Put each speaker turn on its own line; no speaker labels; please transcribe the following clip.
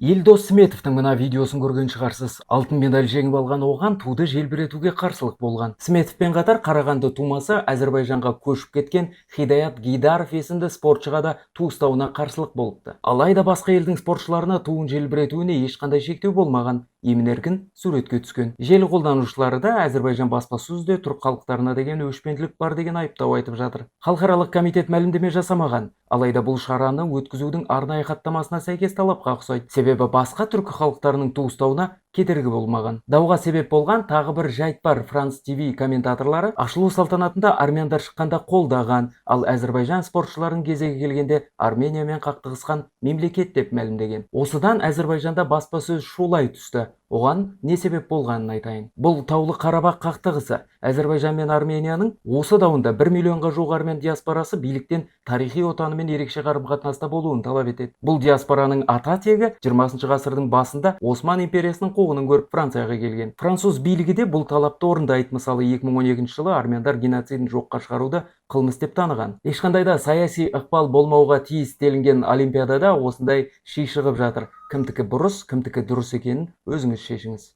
Елдос Сметовтың мына видеосын көрген шығарсыз. Алтын медаль жеңіп алған оған туды желбіретуге қарсылық болған. Сметовпен қатар Қарағанды тумасы Әзербайжанға көшіп кеткен Хидаят Гейдаров есімді спортшыға да ту ұстауына қарсылық болыпты. Алайда басқа елдің спортшыларына туын желбіретуіне ешқандай шектеу болмаған. Емін-еркін суретке түскен. Желі қолданушылары да Әзербайжан баспасөзде түрік халықтарына деген өшпенділік бар деген айыптау айтып жатыр. Халықаралық комитет мәлімдеме жасамаған. Алайда бұл шараны өткізудің арнайы хаттамасына сәйкес талапқа ұқсайды. Себебі басқа түркі халықтарының ту ұстауына кедергі болмаған. Дауға себеп болған тағы бір жайт бар. France TV комментаторлары ашылу салтанатында армяндар шыққанда қолдаған, ал Әзербайжан спортшыларының кезегі келгенде Армениямен қақтығысқан мемлекет деп мәлімдеген. Осыдан Әзербайжанда баспасөз шулай түсті. Оған не себеп болғанын айтайын. Бұл таулы Қарабақ қақтығысы Әзербайжан мен Арменияның осы дауында 1 миллионға жуық армян диаспорасы биліктен тарихи отанымен ерекше қарым-қатынаста болуын талап етеді. Бұл диаспораның ата тегі 20 ғасырдың басында Осман империясының қуғынын көріп Францияға келген. Француз билігі де бұл талапты орындайды. Мысалы 2012 жылы армяндар геноцидін жоққа шығаруды қылмыс деп таныған. Ешқандай да саяси ықпал болмауға тиіс делінген Олимпиадада осындай ши шығып жатыр. Кімдікі бұрыс, кімдікі дұрыс екенін өзіңіз шешіңіз.